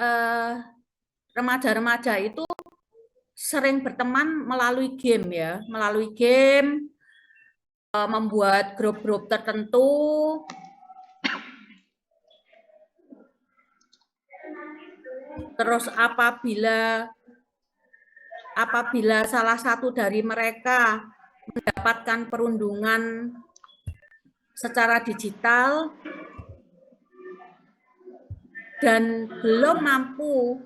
eh, remaja-remaja itu sering berteman melalui game ya, melalui game, membuat grup-grup tertentu. Terus apabila salah satu dari mereka mendapatkan perundungan secara digital dan belum mampu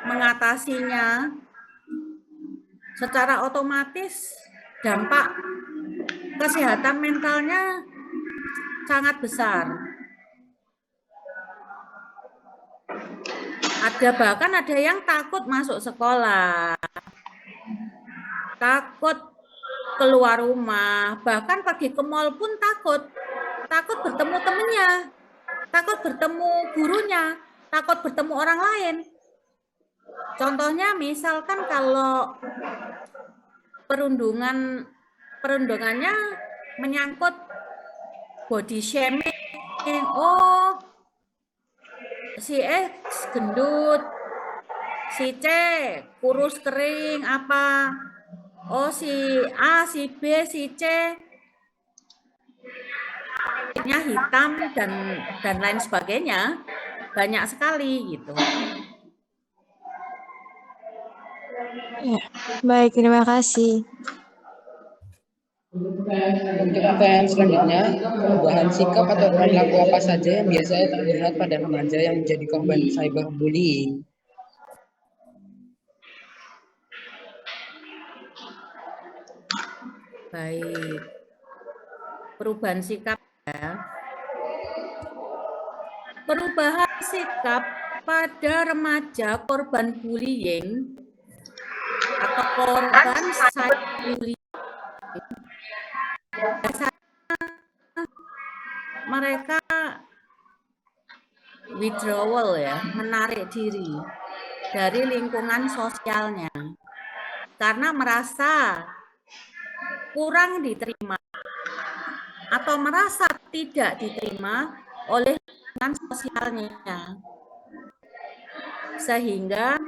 mengatasinya, secara otomatis dampak kesehatan mentalnya sangat besar. Bahkan ada yang takut masuk sekolah, takut keluar rumah, bahkan pergi ke mall pun takut bertemu temennya, takut bertemu gurunya, takut bertemu orang lain. Contohnya misalkan kalau perundungannya menyangkut body shaming, oh si X gendut, si C kurus kering apa, oh si A, si B, si C kulitnya hitam dan lain sebagainya, banyak sekali gitu. Ya, baik, terima kasih. Untuk pertanyaan selanjutnya, perubahan sikap atau perilaku apa saja yang biasanya terlihat pada remaja yang menjadi korban cyberbullying? Baik, perubahan sikap ya. Perubahan sikap pada remaja korban bullying atau korban cyberbullying, mereka withdrawal ya, menarik diri dari lingkungan sosialnya karena merasa kurang diterima atau merasa tidak diterima oleh lingkungan sosialnya, sehingga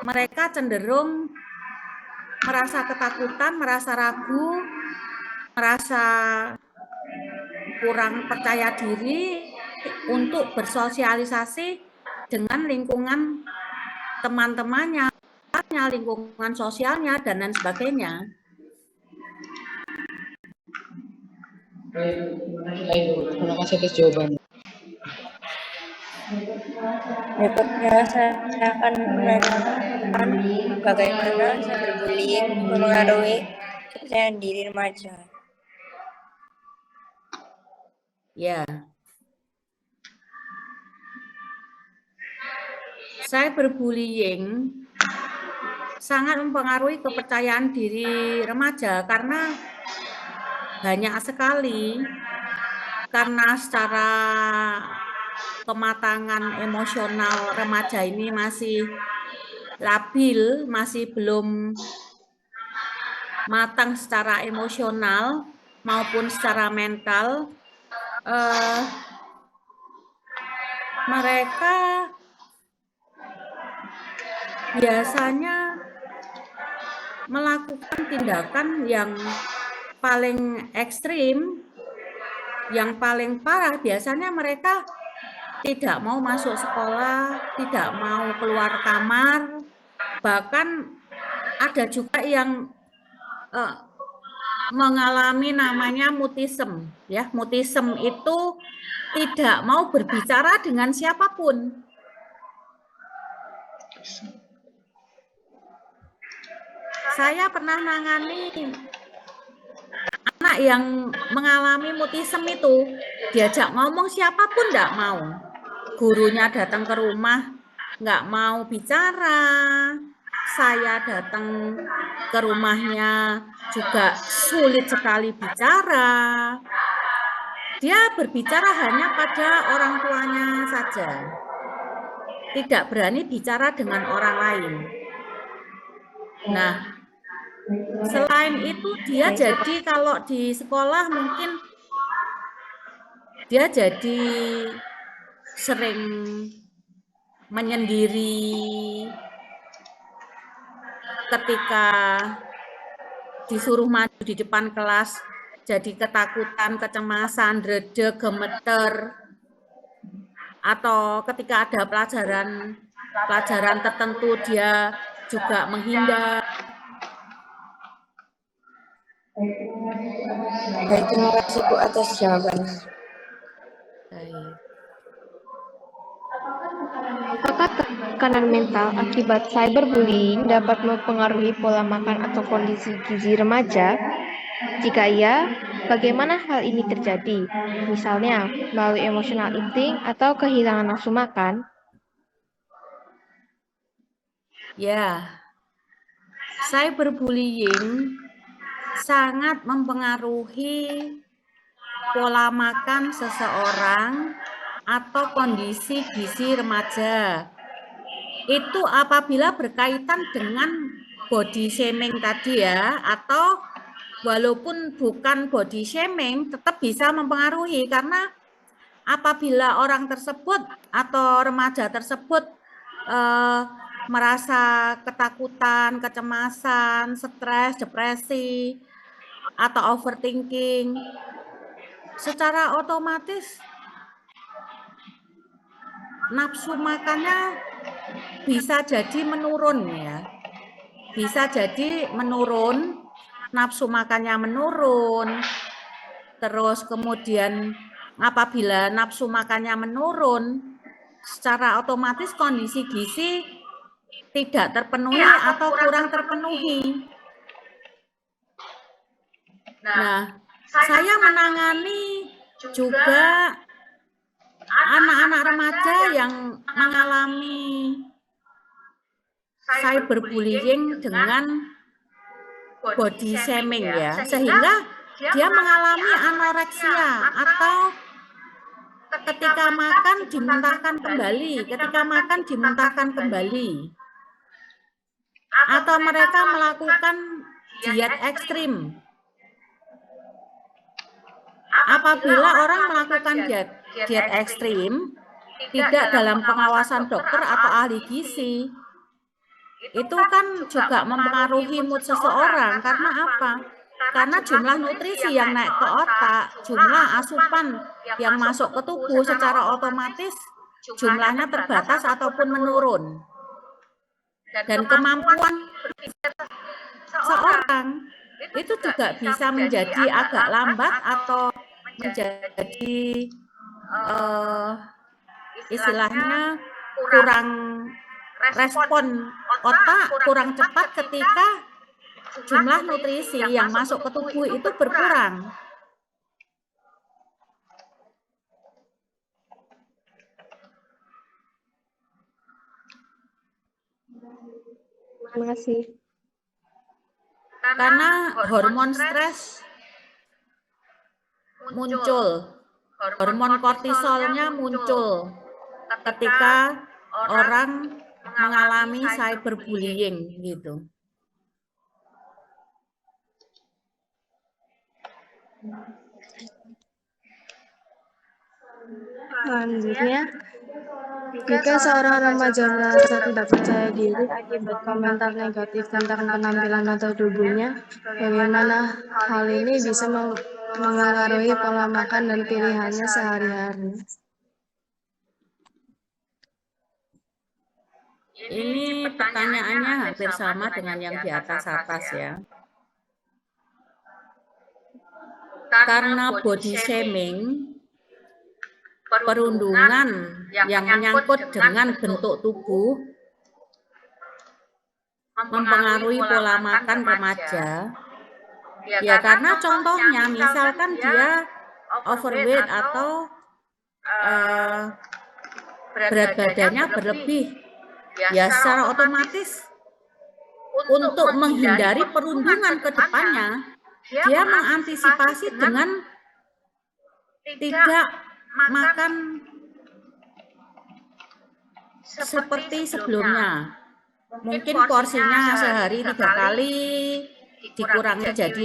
mereka cenderung merasa ketakutan, merasa ragu, merasa kurang percaya diri untuk bersosialisasi dengan lingkungan teman-temannya, lingkungan sosialnya, dan lain sebagainya. Terima kasih atas jawabannya. Berikutnya saya akan menanyakan bagaimana cyberbullying mempengaruhi kepercayaan diri remaja. Ya, cyberbullying sangat mempengaruhi kepercayaan diri remaja karena banyak sekali, karena secara kematangan emosional remaja ini masih labil, masih belum matang secara emosional maupun secara mental. Mereka biasanya melakukan tindakan yang paling ekstrim, yang paling parah. Biasanya mereka tidak mau masuk sekolah, tidak mau keluar kamar, bahkan ada juga yang mengalami namanya mutisme. Ya, mutisme itu tidak mau berbicara dengan siapapun. Saya pernah nangani anak yang mengalami mutisme itu, diajak ngomong siapapun enggak mau. Gurunya datang ke rumah enggak mau bicara, saya datang ke rumahnya juga sulit sekali bicara. Dia berbicara hanya pada orang tuanya saja, tidak berani bicara dengan orang lain. Nah, selain itu dia jadi kalau di sekolah mungkin dia jadi sering menyendiri, ketika disuruh maju di depan kelas jadi ketakutan, kecemasan, dredeg, gemeter, atau ketika ada pelajaran tertentu dia juga menghindar. Baik, terima kasih Bu atas jawabannya. Baik. Apakah tekanan mental akibat cyberbullying dapat mempengaruhi pola makan atau kondisi gizi remaja? Jika iya, bagaimana hal ini terjadi? Misalnya, melalui emotional eating atau kehilangan nafsu makan? Ya, cyberbullying sangat mempengaruhi pola makan seseorang atau kondisi gizi remaja. Itu apabila berkaitan dengan body shaming tadi ya, atau walaupun bukan body shaming tetap bisa mempengaruhi, karena apabila orang tersebut atau remaja tersebut merasa ketakutan, kecemasan, stres, depresi, atau overthinking, secara otomatis nafsu makannya bisa jadi menurun ya. Bisa jadi menurun, nafsu makannya menurun, terus kemudian apabila nafsu makannya menurun, secara otomatis kondisi gizi tidak terpenuhi atau kurang terpenuhi. Nah, saya menangani juga anak-anak remaja yang mengalami cyberbullying dengan body shaming ya, sehingga dia mengalami anoreksia atau ketika makan dimuntahkan kembali, atau mereka melakukan diet ekstrim. Apabila orang melakukan diet ekstrim tidak dalam pengawasan dokter atau ahli gizi, itu kan juga mempengaruhi mood seseorang. Karena apa? Karena jumlah nutrisi yang naik ke otak, jumlah asupan yang masuk ke tubuh secara otomatis jumlahnya terbatas ataupun menurun. Dan kemampuan seorang itu juga bisa menjadi agak lambat atau menjadi istilahnya kurang respon otak, kurang cepat ketika jumlah nutrisi yang masuk ke tubuh itu berkurang. Terima kasih. Karena hormon stres muncul, hormon kortisolnya muncul ketika orang mengalami cyberbullying gitu. Selanjutnya, jika seorang remaja merasa tidak percaya diri akibat komentar negatif tentang penampilan atau tubuhnya, bagaimana hal ini bisa mengaruhi pola makan dan pilihannya sehari-hari? Ini pertanyaannya hampir sama dengan yang di atas ya. Karena body shaming, perundungan yang menyangkut dengan bentuk tubuh mempengaruhi pola makan remaja. Ya karena contohnya misalkan dia overweight atau berat badannya berlebih, ya secara otomatis untuk menghindari perundungan ke depannya, dia mengantisipasi dengan tidak makan seperti sebelumnya. Mungkin porsinya sehari 3 kali, dikurangi jadi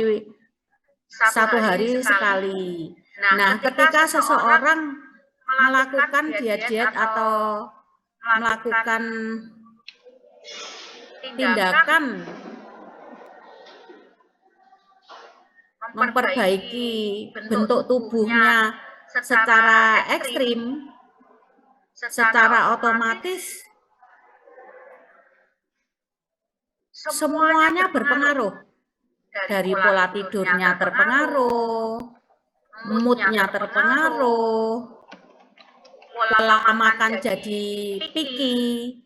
1 hari sekali. Nah, ketika seseorang melakukan diet atau melakukan tindakan memperbaiki bentuk tubuhnya secara ekstrim, secara otomatis semuanya berpengaruh. Dari pola tidurnya terpengaruh, moodnya terpengaruh, pola makan jadi picky,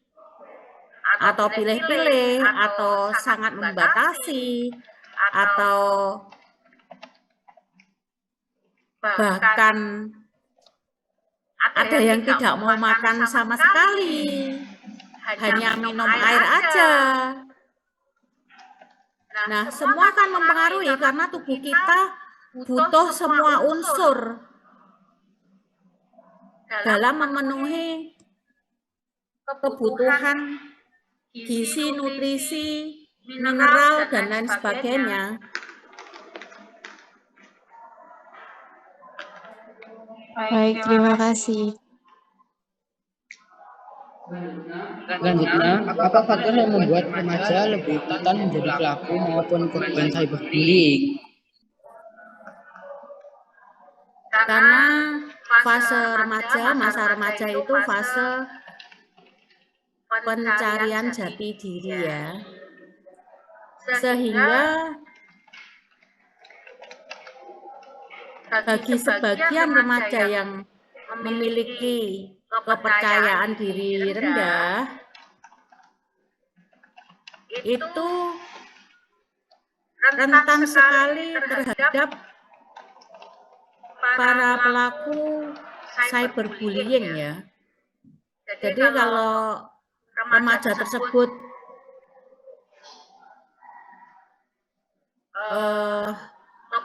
atau pilih-pilih, atau sangat membatasi, atau bahkan ada yang tidak mau makan sama sekali, hanya minum air aja. Nah, semua akan mempengaruhi karena tubuh kita butuh semua unsur dalam memenuhi kebutuhan gizi, nutrisi, mineral, dan lain sebagainya. Baik, terima kasih. Selanjutnya, apa faktor yang membuat remaja lebih rentan menjadi pelaku maupun korban cyberbullying? Karena fase remaja, masa remaja itu fase pencarian jati diri ya. Sehingga bagi sebagian remaja yang memiliki kepercayaan diri rendah, itu rentan sekali terhadap para pelaku cyberbullying ya. Jadi kalau remaja tersebut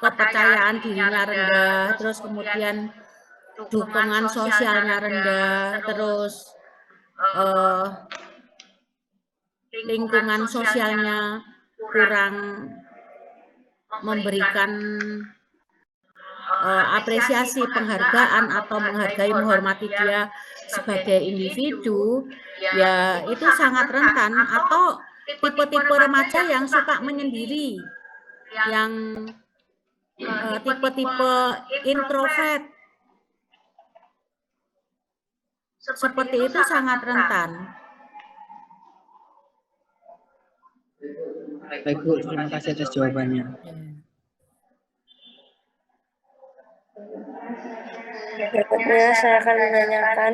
kepercayaan dirinya rendah, terus kemudian dukungan sosialnya rendah, terus lingkungan sosialnya kurang memberikan apresiasi, penghargaan, atau menghargai, menghormati dia sebagai individu, ya itu sangat rentan. Atau tipe-tipe remaja yang suka menyendiri, yang tipe-tipe introvert, seperti itu sangat rentan. Baik Bu, terima kasih atas jawabannya. Berikutnya saya akan menanyakan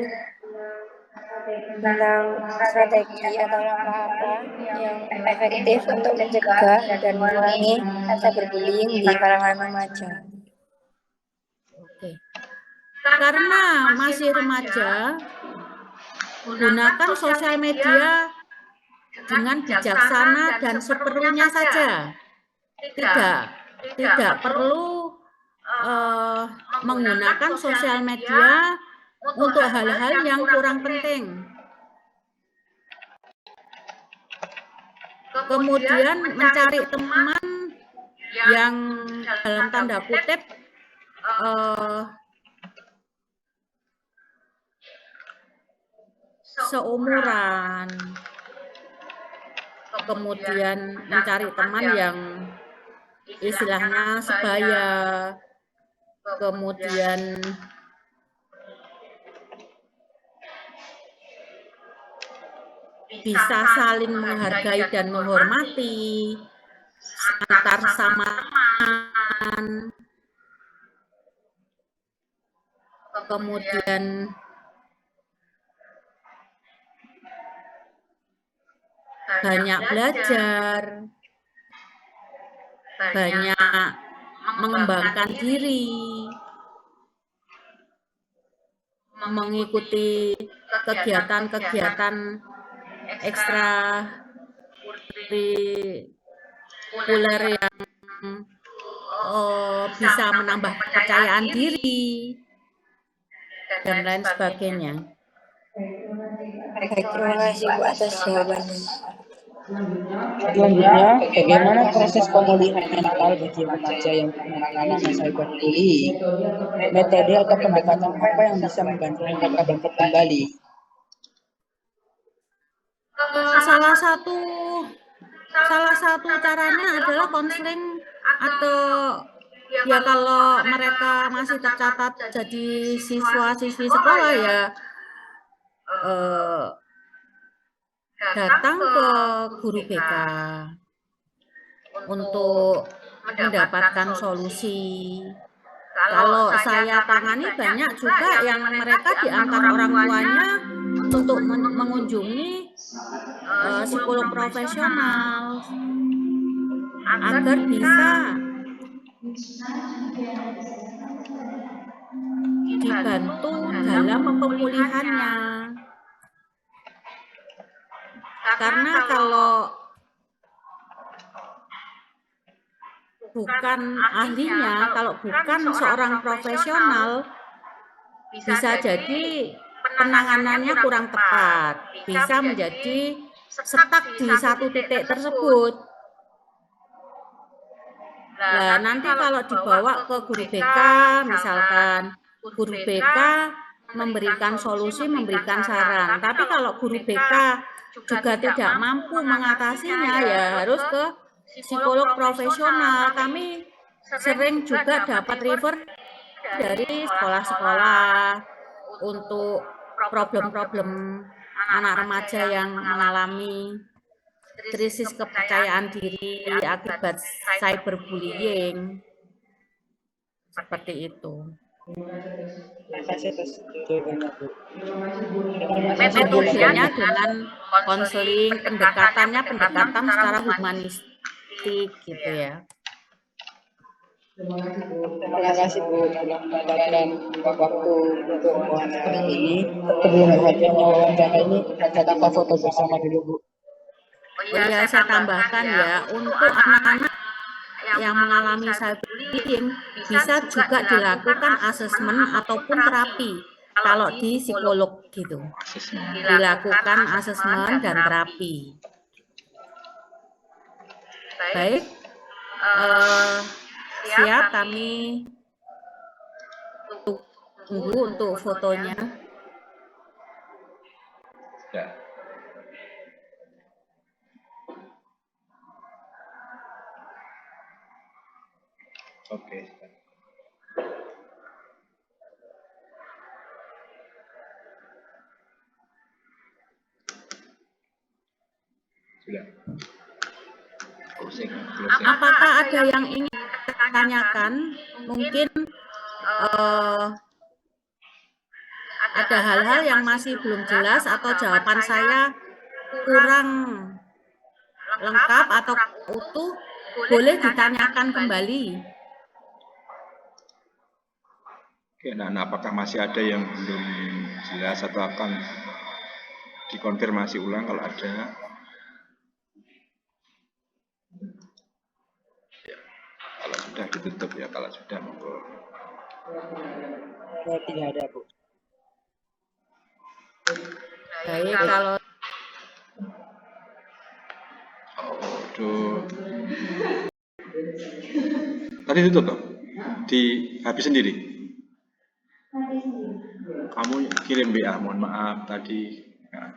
tentang strategi atau langkah apa yang efektif untuk mencegah dan mengurangi cyberbullying di kalangan remaja. Oke. Karena masih remaja, gunakan sosial media dengan bijaksana dan seperlunya saja. Tidak perlu menggunakan sosial media untuk hal-hal yang kurang penting. Kemudian mencari teman yang dalam tanda kutip seumuran. Kemudian mencari teman yang istilahnya sebaya. Kemudian bisa saling menghargai dan menghormati antar sama teman. Kemudian banyak belajar, banyak mengembangkan diri, mengikuti kegiatan-kegiatan ekstrakurikuler yang bisa menambah kepercayaan diri dan lain sebagainya. Baik, terima kasih Bu atas jawabannya. Selanjutnya, bagaimana proses pemulihan mental bagi remaja yang terkena cyberbullying? Metode atau pendekatan apa yang bisa membantu mereka bangkit kembali? Salah satu caranya adalah konseling atau ya kalau mereka masih tercatat jadi siswa-siswi sekolah ya datang ke guru BK untuk mendapatkan solusi. Kalau saya tangani banyak juga yang mereka diantar orang tuanya untuk mengunjungi psikolog profesional agar bisa dibantu dalam pemulihannya. Karena kalau bukan ahlinya, kalau bukan seorang profesional, bisa jadi penanganannya kurang tepat, bisa menjadi stuck di satu titik tersebut. Nah, nanti kalau dibawa ke guru BK, misalkan guru BK memberikan solusi, memberikan saran. Tapi kalau guru BK juga tidak mampu mengatasinya, ya harus ke psikolog profesional. Kami sering juga dapat refer dari sekolah-sekolah untuk problem-problem anak remaja yang mengalami krisis kepercayaan diri akibat cyberbullying. Seperti itu. Terima kasih atas jawabannya, Bu. Terima kasih, Bu. Metodenya dengan konseling, pendekatan secara humanistik gitu ya. Terima kasih, Bu, telah menyempatkan waktu untuk wawancara ini. Sebelum berakhirnya wawancara ini, ada tanpa foto bersama dulu, Bu. Oh iya, saya tambahkan ya, untuk anak-anak yang mengalami cyberbullying bisa juga dilakukan asesmen ataupun terapi kalau di psikolog gitu. Dilakukan asesmen dan terapi. Baik, siap, kami tunggu untuk fotonya. Ya. Oke. Sudah. Closing. Apakah ada yang ingin ditanyakan? Mungkin ada hal-hal yang masih belum jelas atau jawaban saya kurang lengkap atau utuh, boleh ditanyakan kembali. Oke, nah, apakah masih ada yang belum jelas atau akan dikonfirmasi ulang kalau ada? Ya, kalau sudah ditutup ya, kalau sudah monggo. Tidak ada, Bu. Baik, kalau Aduh. Tadi tutup toh? Di habis sendiri? Kamu kirim WA, mohon maaf tadi. Nah,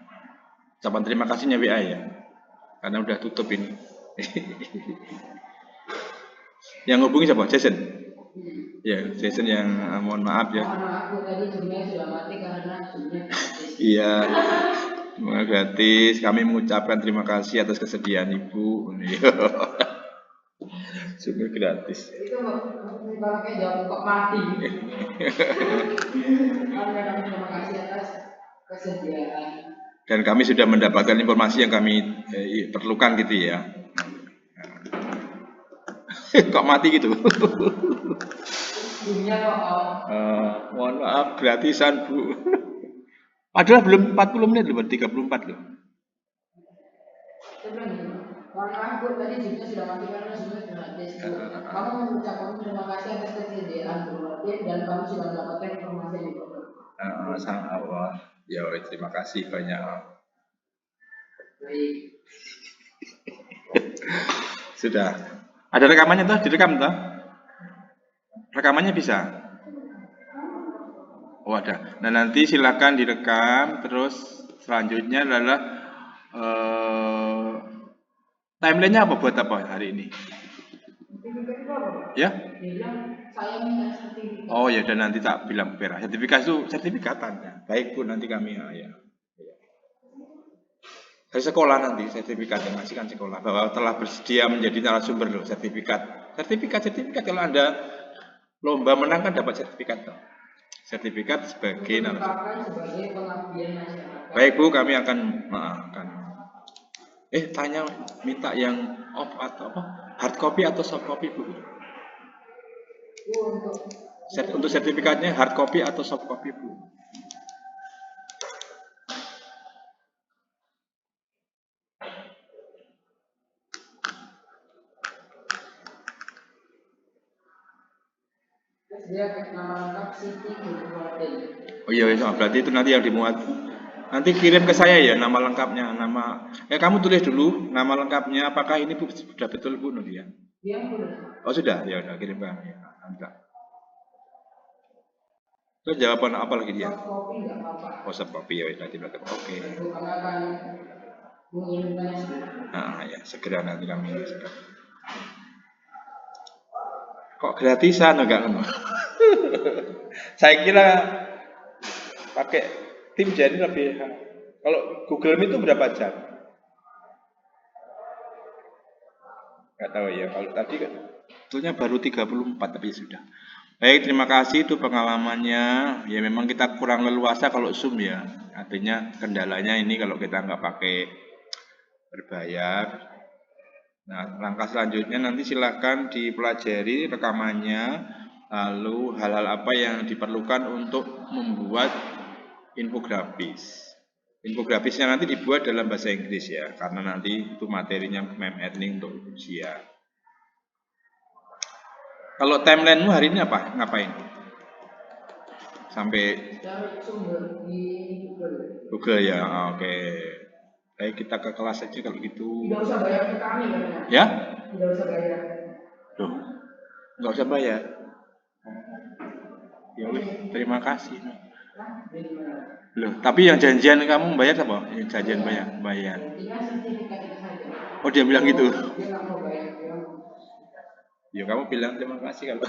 ucapan terima kasihnya WA ya, karena udah tutup ini. Yang hubungi siapa? Jason? Ya, Jason yang mohon maaf ya. Iya, semoga gratis. Kami mengucapkan terima kasih atas kesediaan Ibu. Sungguh gratis. Itu pakai jawab kok mati. Terima kasih atas kesediaan. Dan kami sudah mendapatkan informasi yang kami perlukan gitu ya. Kok mati gitu? Mohon maaf, gratisan Bu. Padahal belum 40 menit loh, 34 loh. Mohon maaf Bu, tadi Zoom-nya sudah mati karena Zoom-nya gratis. Kamu mengucapkan terima kasih atas kesediaan Bu dan kamu sudah mendapatkan informasi yang diperlukan. Sama Allah. Ya, terima kasih banyak. Baik. Sudah. Ada rekamannya toh? Direkam toh? Rekamannya bisa? Oh ada. Nah nanti silakan direkam. Terus selanjutnya adalah Timelinenya apa buat apa hari ini? Sertifikat itu apa, Pak? Ya? Dia bilang saya minta sertifikat. Oh ya, dan nanti tak bilang Vera. Sertifikat itu sertifikatan ya. Baik Bu, nanti kami ya. Dari sekolah nanti sertifikat yang ngasihkan sekolah bahwa telah bersedia menjadi narasumber loh, sertifikat kalau Anda lomba menang kan dapat sertifikat. Sertifikat sebagai narasumber. Sebagai pengabdian masyarakat. Baik Bu, kami akan tanya minta yang off atau apa? Hard copy atau soft copy Bu? Untuk sertifikatnya hard copy atau soft copy Bu? Dia nama lengkap Siti Gurwati. Oh iya, berarti itu nanti yang dimuat. Nanti kirim ke saya ya nama lengkapnya, kamu tulis dulu nama lengkapnya. Apakah ini Bu sudah betul Bu Nuria? Dia sudah. Oh sudah, ya udah kirim ke kami. Enggak. Terus jawaban apa lagi dia? Soft copy enggak apa-apa. Oh soft copy ya, nanti oke. Karena kan mengirimkannya segera. Ya segera nanti kami segera. Kok gratisan enggak ngono? Saya kira pakai tim jadi lebih. Kalau Google Meet itu berapa jam? Enggak tahu ya. Kalau tadi kan sebetulnya baru 34 tapi sudah. Baik, terima kasih itu pengalamannya. Ya memang kita kurang leluasa kalau Zoom ya. Artinya kendalanya ini kalau kita nggak pakai berbayar. Nah, langkah selanjutnya nanti silakan dipelajari rekamannya, lalu hal-hal apa yang diperlukan untuk membuat infografis. Infografisnya nanti dibuat dalam bahasa Inggris ya, karena nanti itu materinya mem-learning untuk ujian. Kalau timelinemu hari ini apa? Ngapain? Sampai cari sumber di Google ya, oke. Baik, kita ke kelas aja kalau gitu. Tidak usah bayar ke kami kan? Ya? Tidak usah bayar. Loh, nggak usah bayar. Ya wih, terima kasih. Loh, tapi yang janjian kamu bayar apa? Yang janjian bayar. Tinggal sertifikat itu saja. Oh, dia bilang gitu. Dia nggak mau bayar. Ya kamu bilang terima kasih kalau.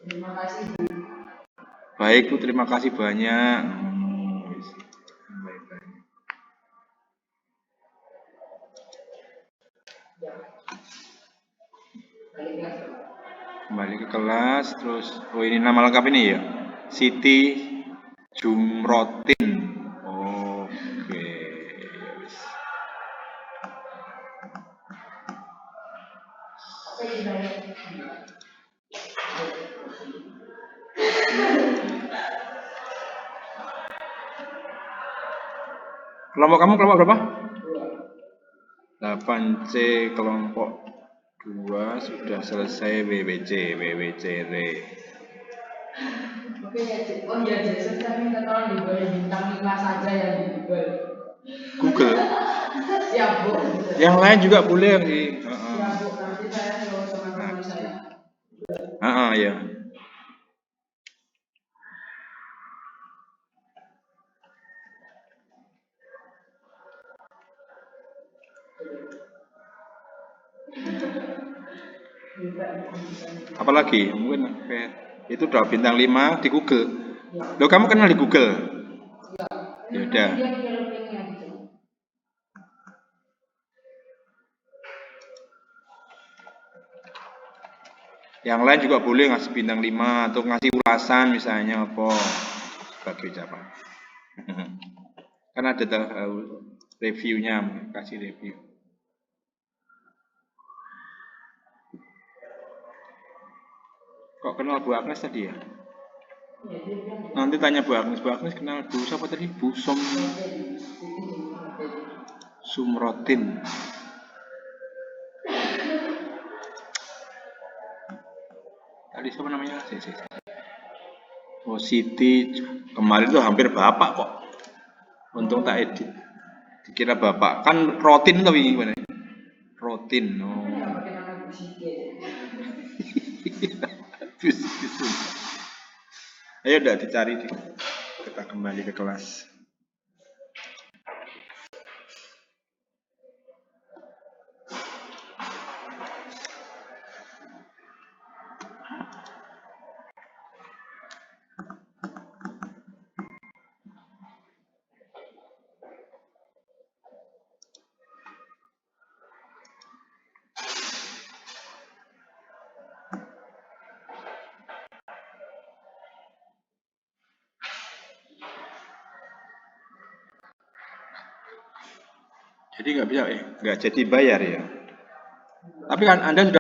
Terima kasih. Baik Bu, terima kasih banyak. Kembali ke kelas, terus ini nama lengkap ini ya, Siti Jumrotin. Oke. Kelompok kamu kelompok berapa? 8C kelompok 2 sudah selesai WWC R. Oke ya, oh ya Jason saya minta tolong diberi bintang 5 saja yang di Google. Siap Bu. Yang lain juga boleh yang di. Siap Bu, nanti saya suruh teman-teman saya. Ya. Apalagi mungkin itu udah bintang 5 di Google. Loh, kamu kenal di Google? Ya udah. Yang lain juga boleh ngasih bintang 5 atau ngasih ulasan misalnya apa sebagai ucapan. Kan ada reviewnya, kasih review. Kok kenal Bu Agnes tadi ya? Nanti tanya Bu Agnes kenal Bu siapa tadi? Bu Sumrotin. Tadi siapa namanya? Oh, Siti. Kemarin tuh hampir bapak kok. Untung tak edit. Dikira bapak. Kan Rotin tapi gimana? Rotin. Oh. Ayo udah dicari. kita kembali ke kelas. Jadi nggak bisa, nggak jadi bayar ya. Tapi kan Anda sudah